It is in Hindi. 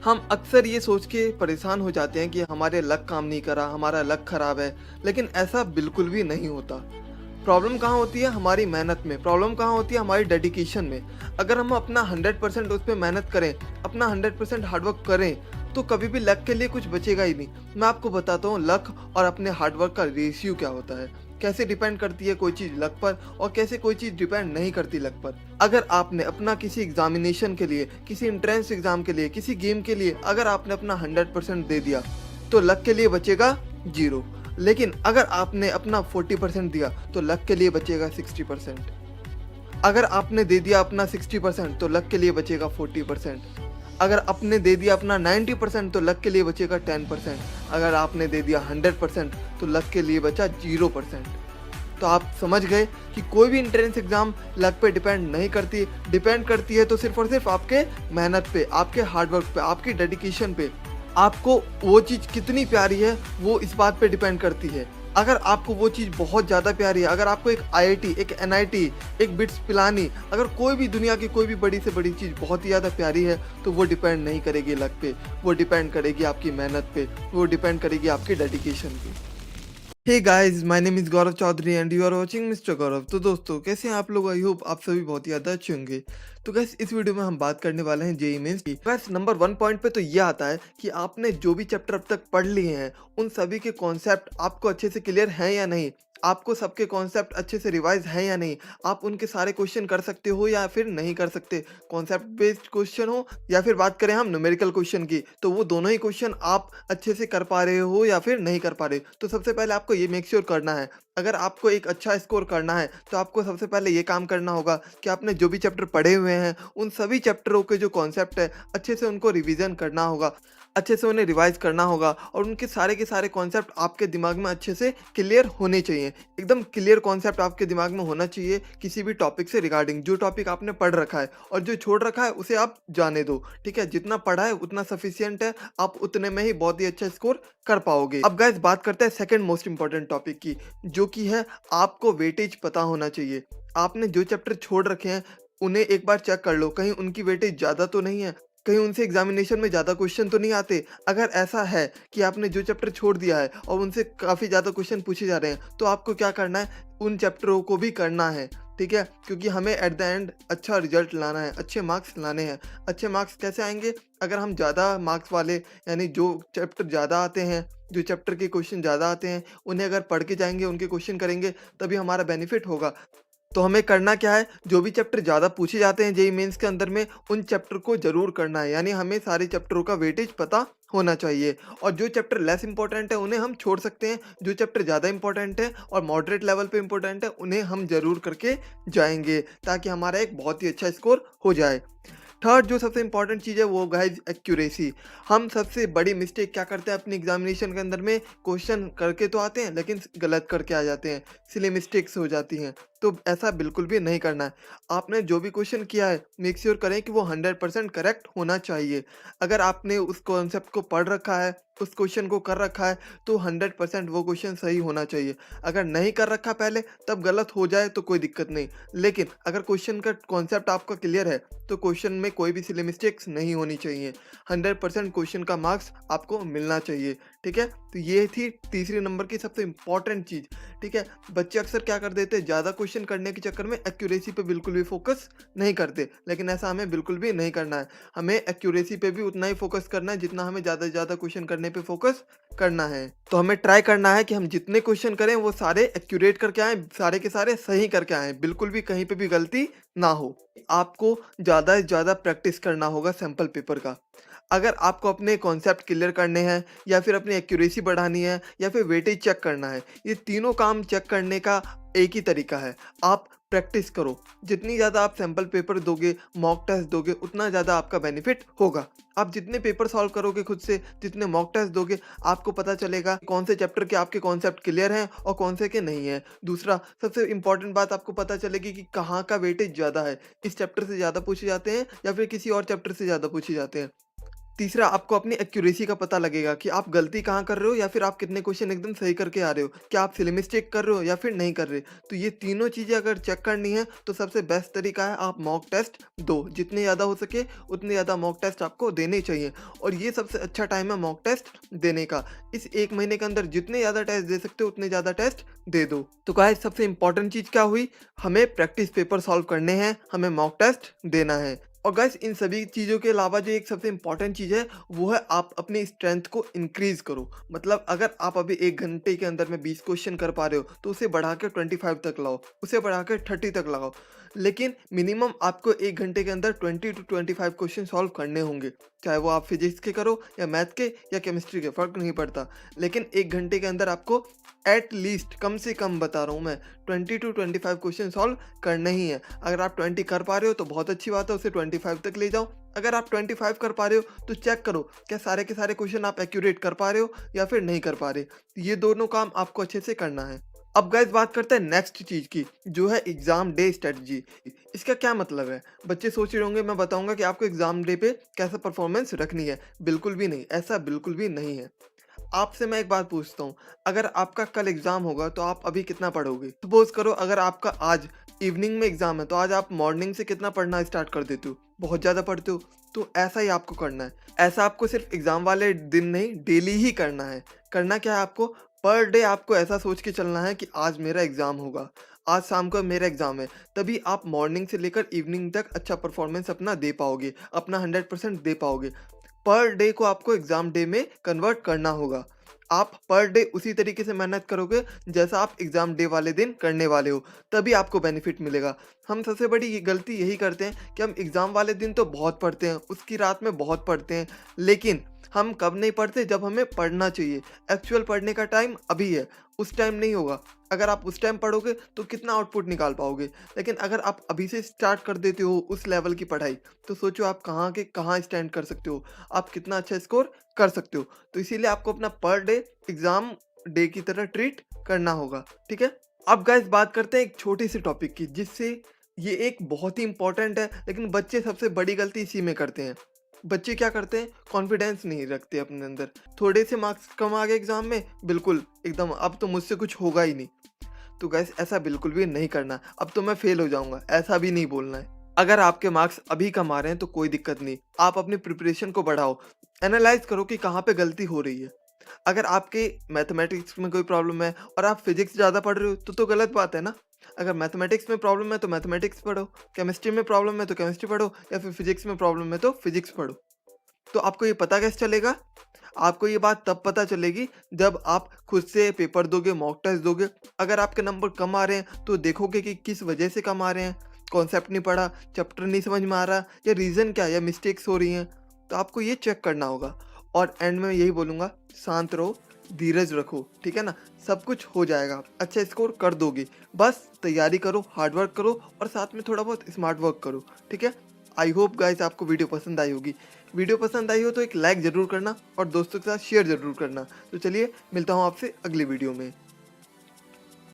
हम अक्सर ये सोच के परेशान हो जाते हैं कि हमारे लक काम नहीं करा, हमारा लक खराब है, लेकिन ऐसा बिल्कुल भी नहीं होता। प्रॉब्लम कहाँ होती है? हमारी मेहनत में। प्रॉब्लम कहाँ होती है? हमारी डेडिकेशन में। अगर हम अपना 100% उस पे मेहनत करें, अपना 100% हार्डवर्क करें, तो कभी भी लक के लिए कुछ बचेगा ही नहीं। मैं आपको बताता हूँ लक और अपने हार्डवर्क का रेशियो क्या होता है। कैसे डिपेंड करती है कोई चीज़ लक पर और कैसे कोई चीज़ डिपेंड नहीं करती लक पर। अगर आपने अपना किसी एग्जामिनेशन के लिए, किसी एंट्रेंस एग्जाम के लिए, किसी गेम के लिए अगर आपने अपना 100% दे दिया, तो लक के लिए बचेगा 0। लेकिन अगर आपने अपना 40% दिया, तो लक के लिए बचेगा 60%। अगर आपने दे दिया अपना 60%, तो लक के लिए बचेगा 40%। अगर आपने दे दिया अपना 90%, तो लक के लिए बचेगा 10%। अगर आपने दे दिया 100%, तो लक के लिए बचा 0%। तो आप समझ गए कि कोई भी एंट्रेंस एग्जाम लक पे डिपेंड नहीं करती। डिपेंड करती है तो सिर्फ और सिर्फ आपके मेहनत पे, आपके हार्डवर्क पे, आपकी डेडिकेशन पे। आपको वो चीज़ कितनी प्यारी है वो इस बात पे डिपेंड करती है। अगर आपको वो चीज़ बहुत ज़्यादा प्यारी है, अगर आपको एक आईआईटी, एक एनआईटी, एक बिट्स पिलानी, अगर कोई भी दुनिया की कोई भी बड़ी से बड़ी चीज़ बहुत ही ज़्यादा प्यारी है, तो वो डिपेंड नहीं करेगी लक पे, वो डिपेंड करेगी आपकी मेहनत पे, वो डिपेंड करेगी आपकी डेडिकेशन पे। Hey guys, my name is Gaurav Chaudhary and you are watching mister Gaurav. तो दोस्तों, कैसे हैं आप लोग? आई होप आप सभी बहुत ही ज़्यादा अच्छे होंगे। तो गाइस, इस वीडियो में हम बात करने वाले हैं जेईई मेंस की। गाइस, नंबर 1 पॉइंट पे तो ये आता है कि आपने जो भी चैप्टर अब तक पढ़ लिए हैं, उन सभी के कॉन्सेप्ट आपको अच्छे से क्लियर हैं या नहीं? आपको सबके कॉन्सेप्ट अच्छे से रिवाइज़ हैं या नहीं? आप उनके सारे क्वेश्चन कर सकते हो या फिर नहीं कर सकते? कॉन्सेप्ट बेस्ड क्वेश्चन हो या फिर बात करें हम न्यूमेरिकल क्वेश्चन की, तो वो दोनों ही क्वेश्चन आप अच्छे से कर पा रहे हो या फिर नहीं कर पा रहे। तो सबसे पहले आपको ये मेक श्योर करना है, अगर आपको एक अच्छा स्कोर करना है, तो आपको सबसे पहले ये काम करना होगा कि आपने जो भी चैप्टर पढ़े हुए हैं, उन सभी चैप्टरों के जो कॉन्सेप्ट है, अच्छे से उनको रिवीजन करना होगा, अच्छे से उन्हें रिवाइज करना होगा और उनके सारे के सारे कॉन्सेप्ट आपके दिमाग में अच्छे से क्लियर होने चाहिए। एकदम क्लियर कॉन्सेप्ट आपके दिमाग में होना चाहिए किसी भी टॉपिक से रिगार्डिंग। जो टॉपिक आपने पढ़ रखा है और जो छोड़ रखा है उसे आप जाने दो, ठीक है? जितना पढ़ा है उतना सफिशियंट है, आप उतने में ही बहुत ही अच्छा स्कोर कर पाओगे। अब गाइस, बात करते हैं सेकंड मोस्ट इंपॉर्टेंट टॉपिक की, जो कि है आपको वेटेज पता होना चाहिए। आपने जो चैप्टर छोड़ रखे हैं, उन्हें एक बार चेक कर लो, कहीं उनकी वेटेज ज़्यादा तो नहीं है, कहीं उनसे एग्जामिनेशन में ज़्यादा क्वेश्चन तो नहीं आते। अगर ऐसा है कि आपने जो चैप्टर छोड़ दिया है और उनसे काफ़ी ज़्यादा क्वेश्चन पूछे जा रहे हैं, तो आपको क्या करना है? उन चैप्टरों को भी करना है, ठीक है? क्योंकि हमें एट द एंड अच्छा रिजल्ट लाना है, अच्छे मार्क्स लाने हैं। अच्छे मार्क्स कैसे आएंगे? अगर हम ज़्यादा मार्क्स वाले, यानी जो चैप्टर ज़्यादा आते हैं, जो चैप्टर के क्वेश्चन ज़्यादा आते हैं, उन्हें अगर पढ़ के जाएंगे, उनके क्वेश्चन करेंगे, तभी हमारा बेनिफिट होगा। तो हमें करना क्या है? जो भी चैप्टर ज़्यादा पूछे जाते हैं जेईई मेंस के अंदर में, उन चैप्टर को ज़रूर करना है। यानी हमें सारे चैप्टरों का वेटेज पता होना चाहिए और जो चैप्टर लेस इंपॉर्टेंट है उन्हें हम छोड़ सकते हैं। जो चैप्टर ज़्यादा इंपॉर्टेंट है और मॉडरेट लेवल पे इंपॉर्टेंट है, उन्हें हम ज़रूर करके जाएंगे, ताकि हमारा एक बहुत ही अच्छा स्कोर हो जाए। थर्ड जो सबसे इंपॉर्टेंट चीज़ है वो गाइज एक्यूरेसी। हम सबसे बड़ी मिस्टेक क्या करते हैं अपनी एग्जामिनेशन के अंदर में? क्वेश्चन करके तो आते हैं लेकिन गलत करके आ जाते हैं, सिली मिस्टेक्स हो जाती हैं। तो ऐसा बिल्कुल भी नहीं करना है। आपने जो भी क्वेश्चन किया है, मेक श्योर करें कि वो 100% करेक्ट होना चाहिए। अगर आपने उस कॉन्सेप्ट को पढ़ रखा है, उस क्वेश्चन को कर रखा है, तो 100% वो क्वेश्चन सही होना चाहिए। अगर नहीं कर रखा पहले, तब गलत हो जाए तो कोई दिक्कत नहीं। लेकिन अगर क्वेश्चन का कॉन्सेप्ट आपका क्लियर है, तो क्वेश्चन में कोई भी सिली मिस्टेक्स नहीं होनी चाहिए। 100% क्वेश्चन का मार्क्स आपको मिलना चाहिए, ठीक है? तो ये थी तीसरी नंबर की सबसे इंपॉर्टेंट चीज़, ठीक है? बच्चे अक्सर क्या कर देते हैं, ज़्यादा क्वेश्चन करने के चक्कर में एक्यूरेसी पे बिल्कुल भी फोकस नहीं करते, लेकिन ऐसा हमें बिल्कुल भी नहीं करना है। हमें एक्यूरेसी पे भी उतना ही फोकस करना है जितना हमें ज़्यादा से ज़्यादा क्वेश्चन करने पे फोकस करना है। तो हमें ट्राई करना है कि हम जितने क्वेश्चन करें वो सारे एक्यूरेट करके आएँ, सारे के सारे सही करके आएँ, बिल्कुल भी कहीं पे भी गलती ना हो। आपको ज़्यादा से ज़्यादा प्रैक्टिस करना होगा सैंपल पेपर का। अगर आपको अपने कॉन्सेप्ट क्लियर करने हैं या फिर अपनी एक्यूरेसी बढ़ानी है या फिर वेटेज चेक करना है, ये तीनों काम चेक करने का एक ही तरीका है, आप प्रैक्टिस करो। जितनी ज़्यादा आप सैंपल पेपर दोगे, मॉक टेस्ट दोगे, उतना ज़्यादा आपका बेनिफिट होगा। आप जितने पेपर सॉल्व करोगे खुद से, जितने मॉक टेस्ट दोगे, आपको पता चलेगा कौन से चैप्टर के आपके कॉन्सेप्ट क्लियर हैं और कौन से के नहीं हैं। दूसरा सबसे इंपॉर्टेंट बात आपको पता चलेगी कि कहाँ का वेटेज ज़्यादा है, इस चैप्टर से ज़्यादा पूछे जाते हैं या फिर किसी और चैप्टर से ज़्यादा पूछे जाते हैं। तीसरा, आपको अपनी एक्यूरेसी का पता लगेगा कि आप गलती कहाँ कर रहे हो या फिर आप कितने क्वेश्चन एकदम सही करके आ रहे हो। क्या आप सिली मिस्टेक कर रहे हो या फिर नहीं कर रहे। तो ये तीनों चीज़ें अगर चेक करनी है तो सबसे बेस्ट तरीका है आप मॉक टेस्ट दो। जितने ज़्यादा हो सके उतने ज़्यादा मॉक टेस्ट आपको देने चाहिए और ये सबसे अच्छा टाइम है मॉक टेस्ट देने का। इस 1 महीने के अंदर जितने ज़्यादा टेस्ट दे सकते हो उतने ज़्यादा टेस्ट दे दो। तो गाइस, सबसे इंपॉर्टेंट चीज़ क्या हुई, हमें प्रैक्टिस पेपर सॉल्व करने हैं, हमें मॉक टेस्ट देना है। और गाइस, इन सभी चीज़ों के अलावा जो एक सबसे इंपॉर्टेंट चीज़ है वो है आप अपनी स्ट्रेंथ को इंक्रीज करो। मतलब अगर आप अभी 1 घंटे के अंदर में 20 क्वेश्चन कर पा रहे हो तो उसे बढ़ा के 25 तक लाओ, उसे बढ़ा के 30 तक लगाओ। लेकिन मिनिमम आपको 1 घंटे के अंदर 20 टू 25 क्वेश्चन सॉल्व करने होंगे, चाहे वो आप फिजिक्स के करो या मैथ के या केमिस्ट्री के, फ़र्क नहीं पड़ता। लेकिन 1 घंटे के अंदर आपको एट लीस्ट, कम से कम बता रहा हूँ मैं, 20 टू 25 क्वेश्चन सॉल्व करने ही है। अगर आप 20 कर पा रहे हो तो बहुत अच्छी बात है, उसे 25 तक ले जाओ। अगर आप 25 कर पा रहे हो तो चेक करो क्या सारे के सारे क्वेश्चन आप एक्यूरेट कर पा रहे हो या फिर नहीं कर पा रहे। ये दोनों काम आपको अच्छे से करना है। अब गाइस, बात करते हैं नेक्स्ट चीज़ की, जो है एग्ज़ाम डे स्ट्रेटजी। इसका क्या मतलब है? बच्चे सोच रहे होंगे मैं बताऊंगा कि आपको एग्ज़ाम डे पे कैसा परफॉर्मेंस रखनी है। बिल्कुल भी नहीं, ऐसा बिल्कुल भी नहीं है। आपसे मैं एक बात पूछता हूँ, अगर आपका कल एग्ज़ाम होगा तो आप अभी कितना पढ़ोगे? सपोज़ करो अगर आपका आज इवनिंग में एग्ज़ाम है तो आज आप मॉर्निंग से कितना पढ़ना स्टार्ट कर देते हो? बहुत ज़्यादा पढ़ते हो। तो ऐसा ही आपको करना है। ऐसा आपको सिर्फ एग्ज़ाम वाले दिन नहीं, डेली ही करना है। करना क्या है आपको? पर डे आपको ऐसा सोच के चलना है कि आज मेरा एग्ज़ाम होगा, आज शाम को मेरा एग्ज़ाम है। तभी आप मॉर्निंग से लेकर इवनिंग तक अच्छा परफॉर्मेंस अपना दे पाओगे, अपना 100% दे पाओगे। पर डे को आपको एग्ज़ाम डे में कन्वर्ट करना होगा। आप पर डे उसी तरीके से मेहनत करोगे जैसा आप एग्ज़ाम डे वाले दिन करने वाले हो, तभी आपको बेनिफिट मिलेगा। हम सबसे बड़ी ये गलती यही करते हैं कि हम एग्ज़ाम वाले दिन तो बहुत पढ़ते हैं, उसकी रात में बहुत पढ़ते हैं, लेकिन हम कब नहीं पढ़ते? जब हमें पढ़ना चाहिए। एक्चुअल पढ़ने का टाइम अभी है, उस टाइम नहीं होगा। अगर आप उस टाइम पढ़ोगे तो कितना आउटपुट निकाल पाओगे? लेकिन अगर आप अभी से स्टार्ट कर देते हो उस लेवल की पढ़ाई, तो सोचो आप कहाँ के कहाँ स्टैंड कर सकते हो, आप कितना अच्छा स्कोर कर सकते हो। तो इसीलिए आपको अपना पर डे एग्ज़ाम डे की तरह ट्रीट करना होगा, ठीक है? अब गाइस, बात करते हैं एक छोटी सी टॉपिक की, जिससे ये एक बहुत ही इंपॉर्टेंट है, लेकिन बच्चे सबसे बड़ी गलती इसी में करते हैं। बच्चे क्या करते हैं? कॉन्फिडेंस नहीं रखते अपने अंदर। थोड़े से मार्क्स कम आ गए एग्ज़ाम में, बिल्कुल एकदम अब तो मुझसे कुछ होगा ही नहीं। तो गाइस, ऐसा बिल्कुल भी नहीं करना। अब तो मैं फेल हो जाऊँगा, ऐसा भी नहीं बोलना है। अगर आपके मार्क्स अभी कम आ रहे हैं तो कोई दिक्कत नहीं, आप अपनी प्रिपरेशन को बढ़ाओ। एनालाइज़ करो कि कहाँ पे गलती हो रही है। अगर आपके मैथमेटिक्स में कोई प्रॉब्लम है और आप फिजिक्स ज़्यादा पढ़ रहे हो तो गलत बात है ना। अगर मैथमेटिक्स में प्रॉब्लम है तो मैथमेटिक्स पढ़ो, केमिस्ट्री में प्रॉब्लम है तो केमिस्ट्री पढ़ो, या फिर फिजिक्स में प्रॉब्लम है तो फिजिक्स पढ़ो। तो आपको ये पता कैसे चलेगा? आपको ये बात तब पता चलेगी जब आप खुद से पेपर दोगे, मॉक टेस्ट दोगे। अगर आपके नंबर कम आ रहे हैं तो देखोगे कि किस वजह से कम आ रहे हैं। कॉन्सेप्ट नहीं पढ़ा, चैप्टर नहीं समझ में आ रहा, या रीज़न क्या है, या मिस्टेक्स हो रही हैं। तो आपको ये चेक करना होगा। और एंड में यही बोलूँगा, शांत रहो, धीरज रखो, ठीक है ना? सब कुछ हो जाएगा, अच्छा स्कोर कर दोगे। बस तैयारी करो, हार्ड वर्क करो और साथ में थोड़ा बहुत स्मार्ट वर्क करो, ठीक है? आई होप गाइस आपको वीडियो पसंद आई होगी। वीडियो पसंद आई हो तो एक लाइक ज़रूर करना और दोस्तों के साथ शेयर ज़रूर करना। तो चलिए, मिलता हूँ आपसे अगली वीडियो में।